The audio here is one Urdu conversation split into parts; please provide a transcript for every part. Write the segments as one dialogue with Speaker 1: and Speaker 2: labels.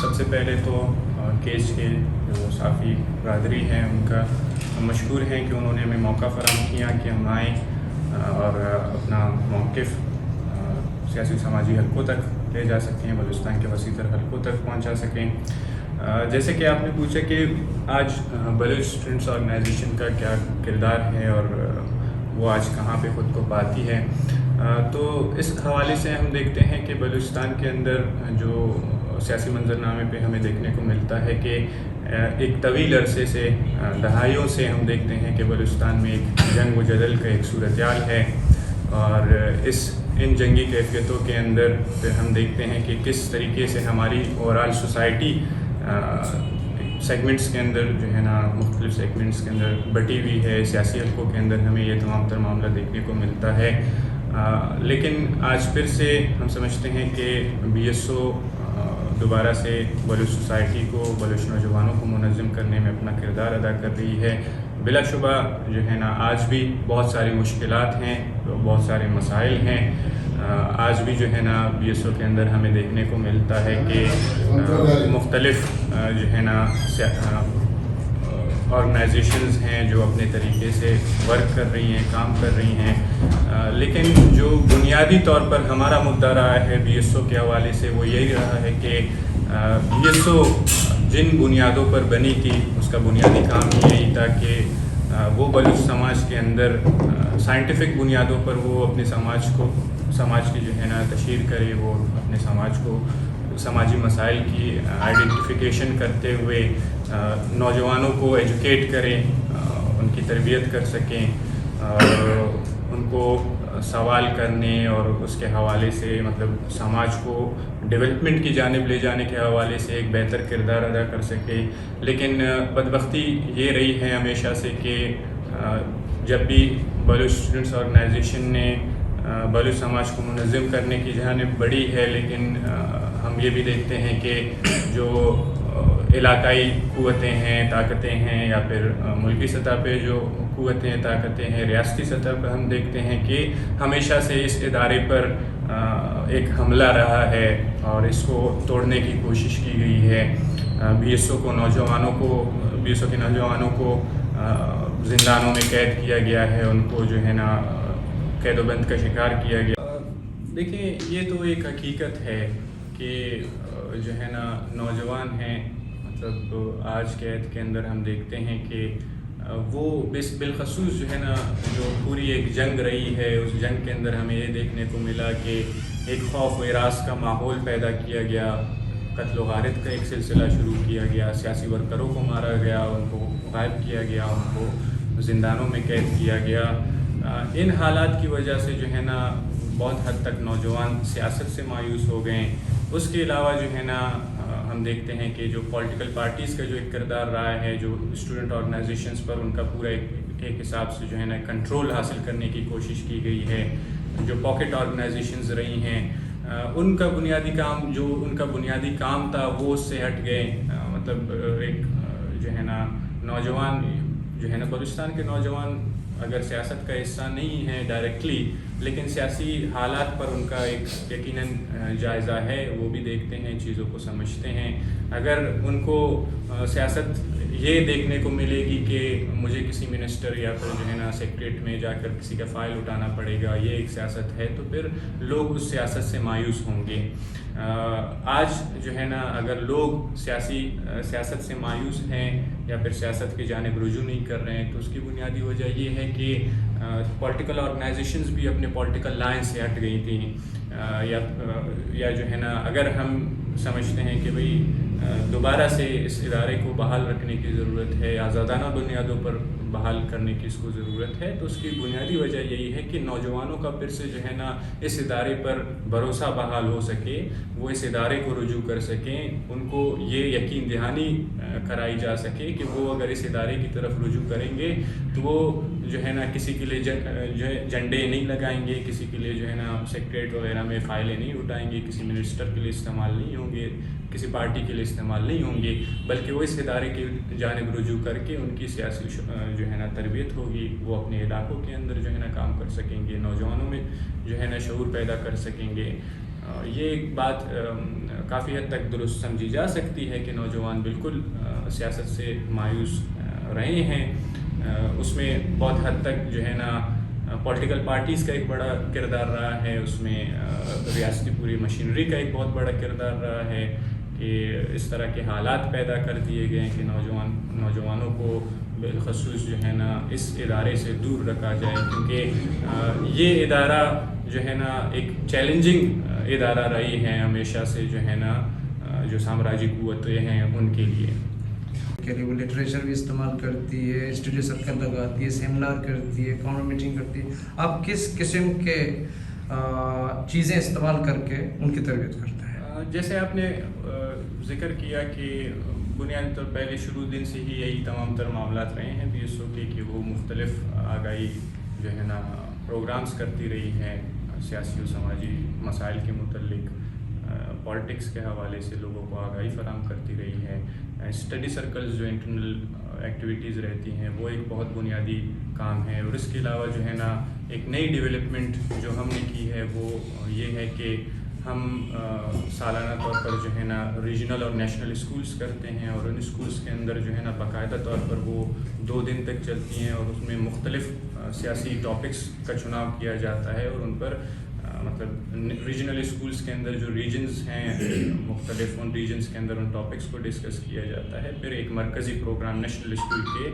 Speaker 1: سب سے پہلے تو کیس کے جو صحافی برادری ہیں ان کا مشکور ہیں کہ انہوں نے ہمیں موقع فراہم کیا کہ ہم آئیں اور اپنا موقف سیاسی سماجی حلقوں تک لے جا سکیں، بلوچستان کے وسیع تر حلقوں تک پہنچا سکیں۔ جیسے کہ آپ نے پوچھا کہ آج بلوچ اسٹوڈنٹس آرگنائزیشن کا کیا کردار ہے اور وہ آج کہاں پہ خود کو پاتی ہے، تو اس حوالے سے ہم دیکھتے ہیں کہ بلوچستان کے اندر جو سیاسی منظرنامے پہ ہمیں دیکھنے کو ملتا ہے کہ ایک طویل عرصے سے دہائیوں سے ہم دیکھتے ہیں کہ بلوچستان میں ایک جنگ و جدل کا ایک صورتحال ہے، اور ان جنگی کیفیتوں کے اندر پھر ہم دیکھتے ہیں کہ کس طریقے سے ہماری اوورآل سوسائٹی سیگمنٹس کے اندر جو ہے نا مختلف سیگمنٹس کے اندر بٹی ہوئی ہے۔ سیاسی حلقوں کے اندر ہمیں یہ تمام تر معاملہ دیکھنے کو ملتا ہے، لیکن آج پھر سے ہم سمجھتے ہیں کہ BSO دوبارہ سے بلوچ سوسائٹی کو، بلوچ نوجوانوں کو منظم کرنے میں اپنا کردار ادا کر رہی ہے۔ بلا شبہ جو ہے نا آج بھی بہت ساری مشکلات ہیں، بہت سارے مسائل ہیں۔ آج بھی جو ہے نا BSO کے اندر ہمیں دیکھنے کو ملتا ہے کہ مختلف جو ہے نا آرگنائزیشنز ہیں جو اپنے طریقے سے ورک کر رہی ہیں، کام کر رہی ہیں، لیکن جو بنیادی طور پر ہمارا مدعا رہا ہے BSO کے حوالے سے وہ یہی رہا ہے کہ BSO جن بنیادوں پر بنی تھی اس کا بنیادی کام یہی تھا کہ وہ بلوچ سماج کے اندر سائنٹیفک بنیادوں پر وہ اپنے سماج کی جو ہے نا تشہیر کرے، وہ اپنے سماج کو سماجی مسائل کی آئیڈینٹیفیکیشن کرتے ہوئے نوجوانوں کو ایجوکیٹ کریں، ان کی تربیت کر سکیں، ان کو سوال کرنے اور اس کے حوالے سے مطلب سماج کو ڈیولپمنٹ کی جانب لے جانے کے حوالے سے ایک بہتر کردار ادا کر سکے۔ لیکن بدبختی یہ رہی ہے ہمیشہ سے کہ جب بھی بلوچ اسٹوڈنٹس آرگنائزیشن نے بلوچ سماج کو منظم کرنے کی جانب بڑھی ہے، لیکن ہم یہ بھی دیکھتے ہیں کہ جو علاقائی قوتیں ہیں، طاقتیں ہیں، یا پھر ملکی سطح پہ جو قوتیں طاقتیں ہیں، ریاستی سطح پر ہم دیکھتے ہیں کہ ہمیشہ سے اس ادارے پر ایک حملہ رہا ہے اور اس کو توڑنے کی کوشش کی گئی ہے۔ BSO کے نوجوانوں کو زندانوں میں قید کیا گیا ہے، ان کو جو ہے نا قید و بند کا شکار کیا گیا۔ دیکھیں یہ تو ایک حقیقت ہے کہ جو ہے نا نوجوان ہیں، مطلب آج کے عہد کے اندر ہم دیکھتے ہیں کہ وہ بالخصوص جو ہے نا جو پوری ایک جنگ رہی ہے، اس جنگ کے اندر ہمیں یہ دیکھنے کو ملا کہ ایک خوف و ہراس کا ماحول پیدا کیا گیا، قتل و غارت کا ایک سلسلہ شروع کیا گیا، سیاسی ورکروں کو مارا گیا، ان کو غائب کیا گیا، ان کو زندانوں میں قید کیا گیا۔ ان حالات کی وجہ سے جو ہے نا بہت حد تک نوجوان سیاست سے مایوس ہو گئے۔ اس کے علاوہ جو ہے نا ہم دیکھتے ہیں کہ جو پولیٹیکل پارٹیز کا جو ایک کردار رہا ہے، جو اسٹوڈنٹ آرگنائزیشنز پر ان کا پورا ایک حساب سے جو ہے نا کنٹرول حاصل کرنے کی کوشش کی گئی ہے، جو پاکٹ آرگنائزیشنز رہی ہیں، ان کا بنیادی کام تھا وہ اس سے ہٹ گئے۔ مطلب ایک جو ہے نا نوجوان جو ہے نا بلوچستان کے نوجوان اگر سیاست کا حصہ نہیں ہے ڈائریکٹلی، لیکن سیاسی حالات پر ان کا ایک یقیناً جائزہ ہے، وہ بھی دیکھتے ہیں، چیزوں کو سمجھتے ہیں۔ اگر ان کو سیاست یہ دیکھنے کو ملے گی کہ مجھے کسی منسٹر یا پھر جو ہے نا سیکریٹریٹ میں جا کر کسی کا فائل اٹھانا پڑے گا، یہ ایک سیاست ہے، تو پھر لوگ اس سیاست سے مایوس ہوں گے۔ آج جو ہے نا اگر لوگ سیاست سے مایوس ہیں یا پھر سیاست کی جانب رجوع نہیں کر رہے ہیں، تو اس کی بنیادی وجہ یہ ہے کہ پولیٹیکل آرگنائزیشنز بھی اپنے پولیٹیکل لائن سے ہٹ گئی تھیں، یا جو ہے نا اگر ہم سمجھتے ہیں کہ بھئی دوبارہ سے اس ادارے کو بحال رکھنے کی ضرورت ہے، آزادانہ بنیادوں پر بحال کرنے کی اس کو ضرورت ہے، تو اس کی بنیادی وجہ یہی ہے کہ نوجوانوں کا پھر سے جو ہے نا اس ادارے پر بھروسہ بحال ہو سکے، وہ اس ادارے کو رجوع کر سکیں، ان کو یہ یقین دہانی کرائی جا سکے کہ وہ اگر اس ادارے کی طرف رجوع کریں گے تو وہ جو ہے نا کسی کے لیے جھنڈے نہیں لگائیں گے، کسی کے لیے جو ہے نا سیکریٹریٹ وغیرہ میں فائلیں نہیں اٹھائیں گے، کسی منسٹر کے لیے استعمال نہیں ہوں گے، کسی پارٹی کے لیے استعمال نہیں ہوں گے، بلکہ وہ اس ادارے کی جانب رجوع کر کے ان کی سیاسی جو ہے نا تربیت ہوگی، وہ اپنے علاقوں کے اندر جو ہے نا کام کر سکیں گے، نوجوانوں میں جو ہے نا شعور پیدا کر سکیں گے۔ یہ ایک بات کافی حد تک درست سمجھی جا سکتی ہے کہ نوجوان بالکل سیاست سے مایوس رہے ہیں. اس میں بہت حد تک جو ہے نا پولیٹیکل پارٹیز کا ایک بڑا کردار رہا ہے, اس میں ریاستی پوری مشینری کا ایک بہت بڑا کردار رہا ہے کہ اس طرح کے حالات پیدا کر دیے گئے ہیں کہ نوجوانوں کو بالخصوص جو ہے نا اس ادارے سے دور رکھا جائے, کیونکہ یہ ادارہ جو ہے نا ایک چیلنجنگ ادارہ رہی ہے ہمیشہ سے جو ہے نا جو سامراجی قوتیں ہیں ان کے لیے.
Speaker 2: کے لیے وہ لٹریچر بھی استعمال کرتی ہے, اسٹڈی سرکل لگاتی ہے, سیمینار کرتی ہے, کانفرنس میٹنگ کرتی ہے. آپ کس قسم کے چیزیں استعمال کر کے ان کی تربیت کرتے ہیں؟
Speaker 1: جیسے آپ نے ذکر کیا کہ بنیادی طور پہلے شروع دن سے ہی یہی تمام تر معاملات رہے ہیں BSO کے کہ وہ مختلف آگاہی جو ہے نا پروگرامز کرتی رہی ہیں سیاسی و سماجی مسائل کے متعلق, پالیٹکس کے حوالے سے لوگوں کو آگاہی فراہم کرتی رہی ہے. اسٹڈی سرکلز جو انٹرنل ایکٹیویٹیز رہتی ہیں وہ ایک بہت بنیادی کام ہے. اور اس کے علاوہ جو ہے نا ایک نئی ڈیولپمنٹ جو ہم نے کی ہے وہ یہ ہے کہ ہم سالانہ طور پر جو ہے نا ریجنل اور نیشنل اسکولز کرتے ہیں, اور ان اسکولز کے اندر جو ہے نا باقاعدہ طور پر وہ 2 دن تک چلتی ہیں, اور اس میں مختلف سیاسی ٹاپکس کا چناؤ کیا جاتا ہے, اور ان پر مطلب ریجنل اسکولز کے اندر جو ریجنز ہیں مختلف ان ریجنز کے اندر ان ٹاپکس کو ڈسکس کیا جاتا ہے. پھر ایک مرکزی پروگرام نیشنل اسکول کے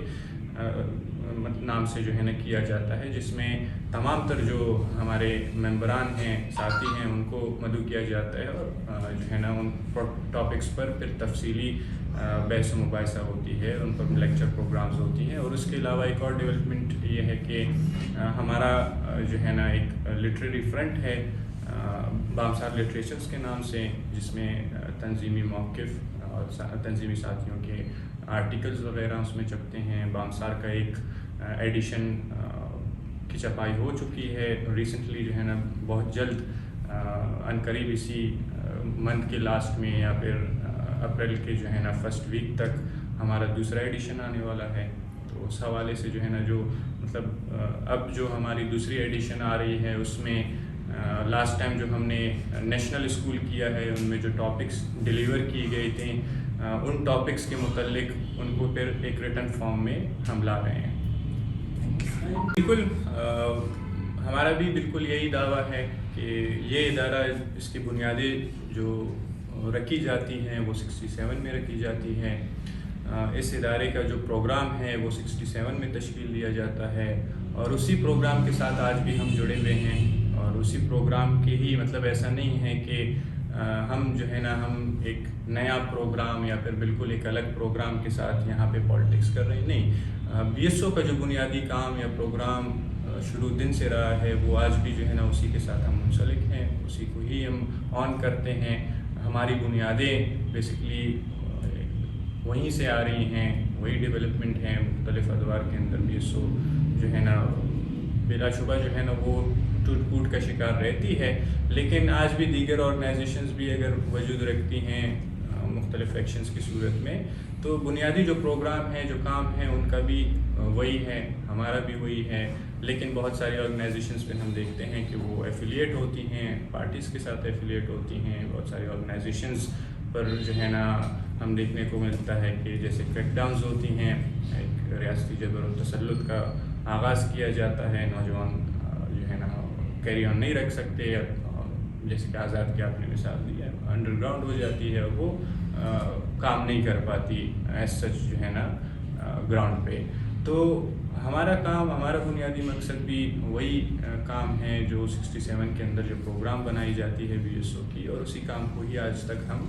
Speaker 1: نام سے جو ہے نا کیا جاتا ہے, جس میں تمام تر جو ہمارے ممبران ہیں, ساتھی ہیں, ان کو مدعو کیا جاتا ہے, اور جو ہے نا ان ٹاپکس پر پھر تفصیلی بحث و مباحثہ ہوتی ہے, ان پر لیکچر پروگرامز ہوتی ہیں. اور اس کے علاوہ ایک اور ڈیولپمنٹ یہ ہے کہ ہمارا جو ہے نا ایک لٹریری فرنٹ ہے بامسار لٹریچرز کے نام سے, جس میں تنظیمی موقف اور تنظیمی ساتھیوں کے آرٹیکلز وغیرہ اس میں چھپتے ہیں. بامسار کا ایک ایڈیشن کی چھپائی ہو چکی ہے ریسنٹلی جو ہے نا, بہت جلد عنقریب اسی منتھ کے لاسٹ میں یا پھر اپریل کے جو ہے نا فرسٹ ویک تک ہمارا دوسرا ایڈیشن آنے والا ہے. تو اس حوالے سے جو ہے نا جو مطلب اب جو ہماری دوسری ایڈیشن آ رہی ہے اس میں لاسٹ ٹائم جو ہم نے نیشنل اسکول کیا ہے ان میں جو ٹاپکس ڈیلیور کیے گئے تھے ان ٹاپکس کے متعلق ان کو پھر ایک ریٹن فارم میں ہم لا رہے ہیں. بالکل ہمارا بھی بالکل یہی دعویٰ ہے کہ یہ ادارہ اس کی بنیادیں جو رکھی جاتی ہیں وہ 67 میں رکھی جاتی ہے. اس ادارے کا جو پروگرام ہے وہ 67 میں تشکیل دیا جاتا ہے, اور اسی پروگرام کے ساتھ آج بھی ہم جڑے ہوئے ہیں. اور اسی پروگرام کے ہی مطلب ایسا نہیں ہے کہ ہم جو ہے نا ہم ایک نیا پروگرام یا پھر بالکل ایک الگ پروگرام کے ساتھ یہاں پہ پالیٹکس کر رہے ہیں. نہیں, BSO کا جو بنیادی کام یا پروگرام شروع دن سے رہا ہے وہ آج بھی جو ہے نا اسی کے ساتھ ہم منسلک ہیں, اسی کو ہی ہم آن کرتے ہیں. ہماری بنیادیں بیسکلی وہیں سے آ رہی ہیں, وہی ڈیولپمنٹ ہیں مختلف ادوار کے اندر. BSO جو ہے نا بلا شبہ جو ہے نا وہ ٹوٹ پھوٹ کا شکار رہتی ہے, لیکن آج بھی دیگر آرگنائزیشنز بھی اگر وجود رکھتی ہیں مختلف ایکشنز کی صورت میں, تو بنیادی جو پروگرام ہیں جو کام ہیں ان کا بھی وہی ہے, ہمارا بھی وہی ہے. لیکن بہت ساری آرگنائزیشنز پہ ہم دیکھتے ہیں کہ وہ ایفیلیٹ ہوتی ہیں, پارٹیز کے ساتھ ایفیلیٹ ہوتی ہیں. بہت ساری آرگنائزیشنز پر جو ہے نا ہم دیکھنے کو ملتا ہے کہ جیسے کریک ڈاؤنز ہوتی ہیں, ایک ریاستی جبر و تسلط کا آغاز کیا جاتا ہے, نوجوان جو ہے نا کیری آن نہیں رکھ سکتے, جیسے کہ آزاد کی آپ نے مثال دی ہے, انڈر گراؤنڈ ہو جاتی ہے, وہ کام نہیں کر پاتی ایز سچ جو ہے نا گراؤنڈ پہ. تو ہمارا کام, ہمارا بنیادی مقصد بھی وہی کام ہے جو 67 کے اندر جو پروگرام بنائی جاتی ہے BSO کی, اور اسی کام کو ہی آج تک ہم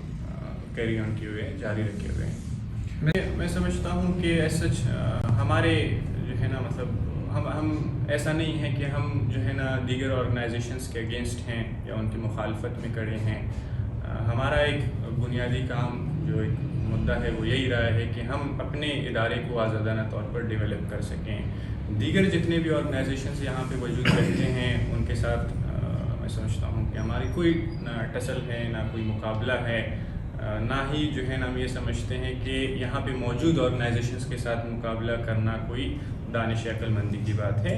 Speaker 1: کیری آن کیے ہوئے ہیں, جاری رکھے ہوئے ہیں. میں سمجھتا ہوں کہ ایز سچ ہمارے جو ہے نا مطلب ہم ایسا نہیں ہے کہ ہم جو ہے نا دیگر آرگنائزیشنز کے اگینسٹ ہیں یا ان کی مخالفت میں کھڑے ہیں. ہمارا ایک بنیادی کام جو ایک مدعا ہے وہ یہی رہا ہے کہ ہم اپنے ادارے کو آزادانہ طور پر ڈیولپ کر سکیں. دیگر جتنے بھی آرگنائزیشنز یہاں پہ وجود رکھتے ہیں ان کے ساتھ میں سمجھتا ہوں کہ ہماری کوئی نہ ٹسل ہے, نہ کوئی مقابلہ ہے, نہ ہی جو ہے نا ہم یہ سمجھتے ہیں کہ یہاں پہ موجود آرگنائزیشنز کے ساتھ مقابلہ کرنا کوئی دانش عقل مندی کی بات ہے.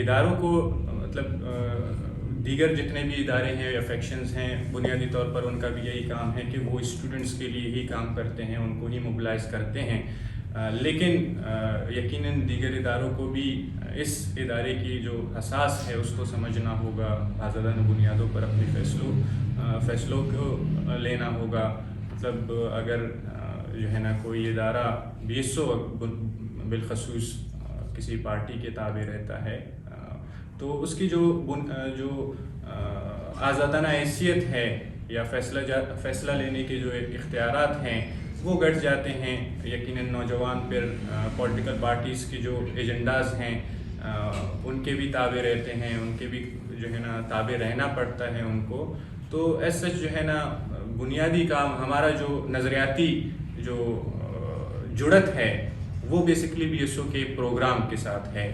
Speaker 1: اداروں کو مطلب دیگر جتنے بھی ادارے ہیں یا فیکشنز ہیں بنیادی طور پر ان کا بھی یہی کام ہے کہ وہ اسٹوڈنٹس کے لیے ہی کام کرتے ہیں، ان کو ہی موبلائز کرتے ہیں، لیکن یقیناً دیگر اداروں کو بھی اس ادارے کی جو اساس ہے اس کو سمجھنا ہوگا، آزادانہ بنیادوں پر اپنے فیصلوں کو لینا ہوگا۔ مطلب اگر جو ہے نا کوئی ادارہ BSO بالخصوص کسی پارٹی کے تابع رہتا ہے تو اس کی جو آزادانہ حیثیت ہے یا فیصلہ لینے کے جو اختیارات ہیں وہ گھٹ جاتے ہیں۔ یقیناً نوجوان پھر پولیٹیکل پارٹیز کی جو ایجنڈاز ہیں ان کے بھی تابع رہتے ہیں، ان کے بھی جو ہے نا تابع رہنا پڑتا ہے ان کو۔ تو ایز سچ جو ہے نا بنیادی کام ہمارا جو نظریاتی جو جڑت ہے وہ بیسکلی BSO کے پروگرام کے ساتھ ہے۔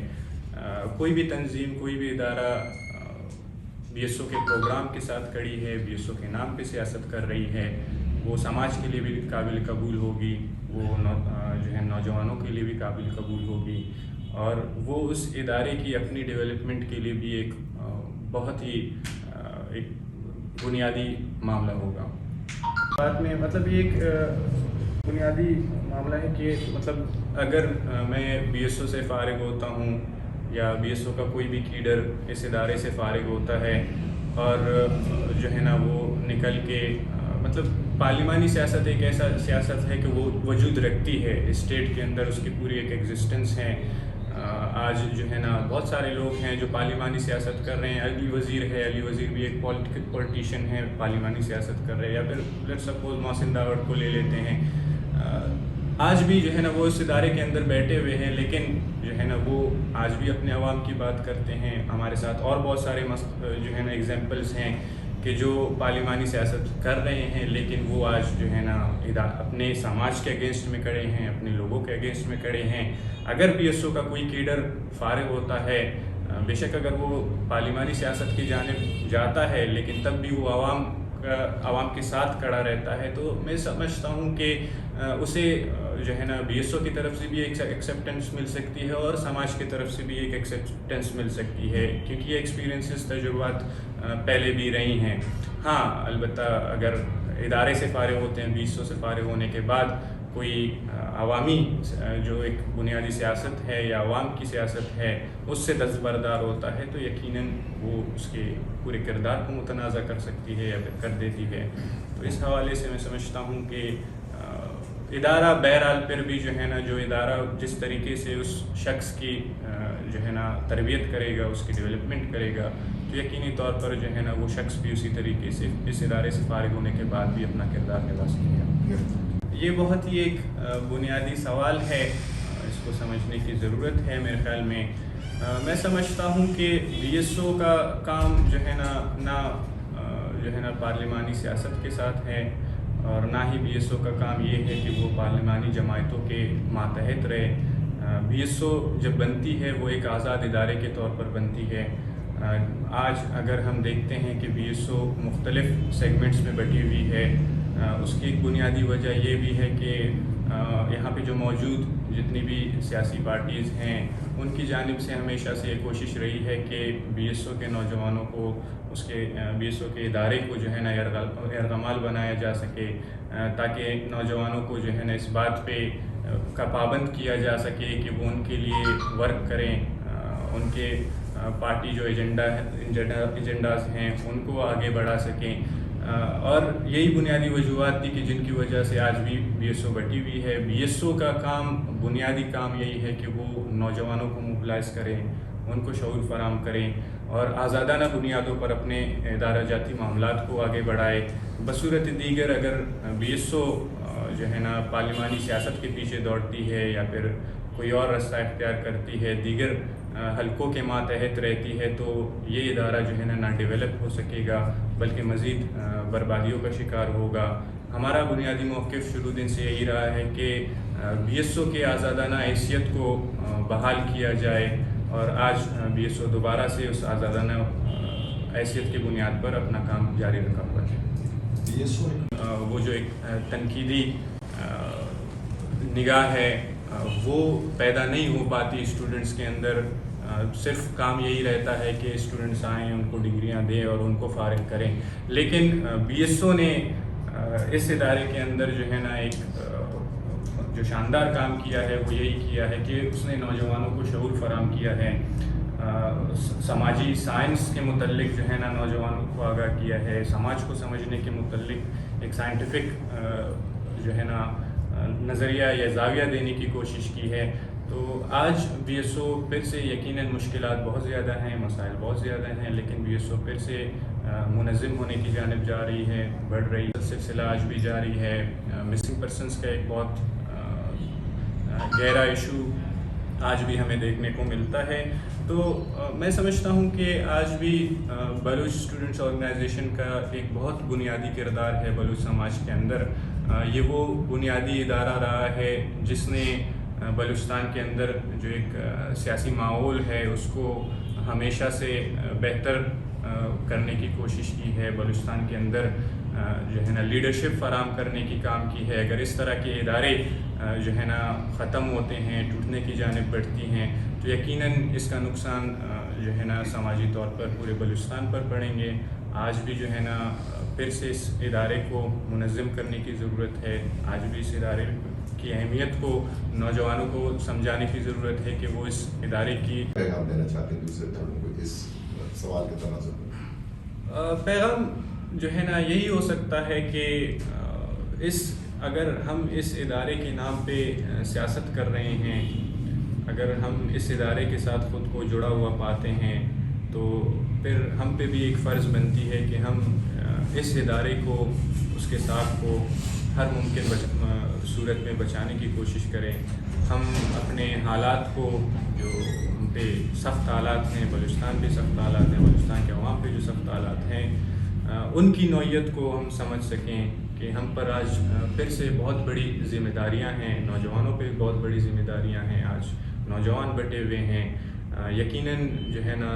Speaker 1: کوئی بھی تنظیم، کوئی بھی ادارہ BSO کے پروگرام کے ساتھ کھڑی ہے، BSO کے نام پہ سیاست کر رہی ہے، وہ سماج کے لیے بھی قابل قبول ہوگی، وہ جو ہے نوجوانوں کے لیے بھی قابل قبول ہوگی، اور وہ اس ادارے کی اپنی ڈیولپمنٹ کے لیے بھی ایک بہت ہی ایک بنیادی معاملہ ہوگا۔ بات میں مطلب یہ ایک بنیادی معاملہ ہے کہ مطلب اگر میں BSO سے فارغ ہوتا ہوں یا BSO کا کوئی بھی کیڈر اس ادارے سے فارغ ہوتا ہے اور جو ہے نا وہ نکل کے مطلب پارلیمانی سیاست ایک ایسا سیاست ہے کہ وہ وجود رکھتی ہے اسٹیٹ کے اندر، اس کی پوری ایک ایگزسٹنس ہے۔ آج جو ہے نا بہت سارے لوگ ہیں جو پارلیمانی سیاست کر رہے ہیں۔ علی وزیر ہے، علی وزیر بھی ایک پولیٹیشین ہے، پارلیمانی سیاست کر رہے ہیں، یا پھر لیٹس سپوز محسن داوڑ کو لے لیتے ہیں۔ آج بھی جو ہے نا وہ اس ادارے کے اندر بیٹھے ہوئے ہیں، لیکن جو ہے نا وہ آج بھی اپنے عوام کی بات کرتے ہیں۔ ہمارے ساتھ اور بہت سارے جو ہے نا ایگزامپلس ہیں کہ جو پارلیمانی سیاست کر رہے ہیں لیکن وہ آج جو ہے نا اپنے سماج کے اگینسٹ میں کھڑے ہیں، اپنے لوگوں کے اگینسٹ میں کھڑے ہیں۔ اگر BSO کا کوئی کیڈر فارغ ہوتا ہے، بے شک اگر وہ پارلیمانی سیاست کی جانب جاتا ہے لیکن تب بھی وہ عوام کے ساتھ کھڑا رہتا ہے، تو میں سمجھتا ہوں کہ اسے جو ہے نا BSO کی طرف سے بھی ایک ایکسیپٹنس مل سکتی ہے اور سماج کی طرف سے بھی ایک ایکسیپٹنس مل سکتی ہے، کیونکہ یہ ایکسپیرینسز تجربات پہلے بھی رہی ہیں۔ ہاں البتہ اگر ادارے سے فارغ ہوتے ہیں، BSO سے فارغ ہونے کے بعد کوئی عوامی جو ایک بنیادی سیاست ہے یا عوام کی سیاست ہے اس سے دستبردار ہوتا ہے تو یقیناً وہ اس کے پورے کردار کو متنازع کر سکتی ہے یا پھر کر دیتی ہے۔ تو اس حوالے سے میں سمجھتا ہوں کہ ادارہ بہرحال پھر بھی جو ہے نا جو ادارہ جس طریقے سے اس شخص کی جو ہے نا تربیت کرے گا، اس کی ڈیولپمنٹ کرے گا، تو یقینی طور پر جو ہے نا وہ شخص بھی اسی طریقے سے اس ادارے سے فارغ ہونے کے بعد بھی اپنا کردار نبھا سکے گا۔ یہ بہت ہی ایک بنیادی سوال ہے، اس کو سمجھنے کی ضرورت ہے میرے خیال میں۔ میں سمجھتا ہوں کہ BSO کا کام جو ہے نا جو ہے نا پارلیمانی سیاست کے ساتھ ہے، اور نہ ہی BSO کا کام یہ ہے کہ وہ پارلیمانی جماعتوں کے ماتحت رہے۔ BSO جب بنتی ہے وہ ایک آزاد ادارے کے طور پر بنتی ہے۔ آج اگر ہم دیکھتے ہیں کہ BSO مختلف سیگمنٹس میں بٹی ہوئی ہے، اس کی ایک بنیادی وجہ یہ بھی ہے کہ یہاں پہ جو موجود جتنی بھی سیاسی پارٹیز ہیں ان کی جانب سے ہمیشہ سے یہ کوشش رہی ہے کہ BSO کے نوجوانوں کو اس کے BSO کے ادارے کو جو ہے نا یرغمال بنایا جا سکے، تاکہ نوجوانوں کو جو ہے نا اس بات پہ کا پابند کیا جا سکے کہ وہ ان کے لیے ورک کریں، ان کے پارٹی جو ایجنڈاز ہیں ان کو آگے بڑھا سکیں۔ اور یہی بنیادی وجوہات تھی کہ جن کی وجہ سے آج بھی BSO بٹی ہوئی ہے۔ BSO کا کام، بنیادی کام یہی ہے کہ وہ نوجوانوں کو موبلائز کریں، ان کو شعور فراہم کریں اور آزادانہ بنیادوں پر اپنے ادارہ جاتی معاملات کو آگے بڑھائے۔ بصورت دیگر اگر BSO جو ہے نا پارلیمانی سیاست کے پیچھے دوڑتی ہے یا پھر کوئی اور راستہ اختیار کرتی ہے، دیگر حلقوں کے ماتحت رہتی ہے، تو یہ ادارہ جو ہے نا ڈیولپ ہو سکے گا بلکہ مزید بربادیوں کا شکار ہوگا۔ ہمارا بنیادی موقف شروع دن سے یہی رہا ہے کہ BSO کے آزادانہ حیثیت کو بحال کیا جائے، اور آج BSO دوبارہ سے اس آزادانہ حیثیت کی بنیاد پر اپنا کام جاری رکھا ہوا ہے۔ وہ جو ایک تنقیدی نگاہ ہے وہ پیدا نہیں ہو پاتی اسٹوڈنٹس کے اندر، صرف کام یہی رہتا ہے کہ اسٹوڈنٹس آئیں، ان کو ڈگریاں دیں اور ان کو فارغ کریں. لیکن بی ایس او نے اس ادارے کے اندر جو ہے نا ایک جو شاندار کام کیا ہے وہ یہی کیا ہے کہ اس نے نوجوانوں کو شعور فراہم کیا ہے. سماجی سائنس کے متعلق جو ہے نا نوجوانوں کو آگاہ کیا ہے. سماج کو سمجھنے کے متعلق ایک سائنٹیفک جو ہے نا نظریہ یا زاویہ دینے کی کوشش کی ہے. تو آج بی ایس او پھر سے یقیناً مشکلات بہت زیادہ ہیں، مسائل بہت زیادہ ہیں، لیکن بی ایس او پھر سے منظم ہونے کی جانب جا رہی ہے، بڑھ رہی ہے. سلسلہ آج بھی جاری ہے. مسنگ پرسنس کا ایک بہت گہرا ایشو آج بھی ہمیں دیکھنے کو ملتا ہے. تو میں سمجھتا ہوں کہ آج بھی بلوچ اسٹوڈنٹس آرگنائزیشن کا ایک بہت بنیادی کردار ہے بلوچ سماج کے اندر. یہ وہ بنیادی ادارہ رہا ہے جس نے بلوچستان کے اندر جو ایک سیاسی ماحول ہے اس کو ہمیشہ سے بہتر کرنے کی کوشش کی ہے. بلوچستان کے اندر جو ہے نا لیڈرشپ فراہم کرنے کی کام کی ہے. اگر اس طرح کے ادارے جو ہے نا ختم ہوتے ہیں، ٹوٹنے کی جانب بڑھتی ہیں، تو یقیناً اس کا نقصان جو ہے نا سماجی طور پر پورے بلوچستان پر پڑیں گے. آج بھی جو ہے نا پھر سے اس ادارے کو منظم کرنے کی ضرورت ہے. آج بھی اس ادارے کی اہمیت کو نوجوانوں کو سمجھانے کی ضرورت ہے کہ وہ اس ادارے کی
Speaker 3: پیغام دینا چاہتے ہیں دوسرے دھڑوں کو اس سوال کے تناظر میں.
Speaker 1: پیغام جو ہے نا یہی ہو سکتا ہے کہ اگر ہم اس ادارے کے نام پہ سیاست کر رہے ہیں، اگر ہم اس ادارے کے ساتھ خود کو جڑا ہوا پاتے ہیں، تو پھر ہم پہ بھی ایک فرض بنتی ہے کہ ہم اس ادارے کو، اس کے ساتھ کو ہر ممکن صورت میں بچانے کی کوشش کریں. ہم اپنے حالات کو، جو ہم پہ سخت حالات ہیں، بلوچستان پہ سخت حالات ہیں، بلوچستان کے عوام پہ جو سخت حالات ہیں، ان کی نوعیت کو ہم سمجھ سکیں کہ ہم پر آج پھر سے بہت بڑی ذمہ داریاں ہیں. نوجوانوں پہ بہت بڑی ذمہ داریاں ہیں. آج نوجوان بٹے ہوئے ہیں. یقیناً جو ہے نا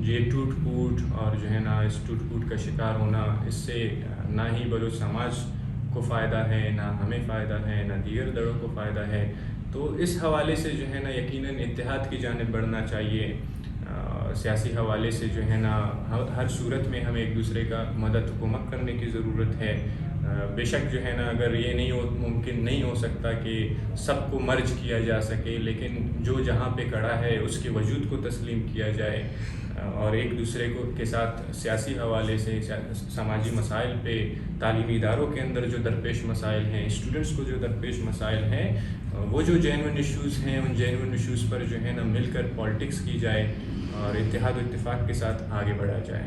Speaker 1: یہ ٹوٹ پھوٹ اور جو ہے نا اس ٹوٹ پھوٹ کا شکار ہونا، اس سے نہ ہی بلوچ سماج کو فائدہ ہے، نہ ہمیں فائدہ ہے، نہ دیگر دڑوں کو فائدہ ہے. تو اس حوالے سے جو ہے نا یقیناً اتحاد کی جانب بڑھنا چاہیے. سیاسی حوالے سے جو ہے نا ہر صورت میں ہمیں ایک دوسرے کا مدد حکومت کرنے کی ضرورت ہے. بے شک جو ہے نا اگر یہ ممکن نہیں ہو سکتا کہ سب کو مرج کیا جا سکے، لیکن جو جہاں پہ کھڑا ہے اس کے وجود کو تسلیم کیا جائے اور ایک دوسرے کے ساتھ سیاسی حوالے سے، سماجی مسائل پہ، تعلیمی اداروں کے اندر جو درپیش مسائل ہیں، اسٹوڈنٹس کو جو درپیش مسائل ہیں، وہ جو جینوئن ایشوز ہیں، ان جینوئن ایشوز پر جو ہے نا مل کر پالیٹکس کی جائے اور اتحاد و اتفاق کے ساتھ آگے بڑھا جائے.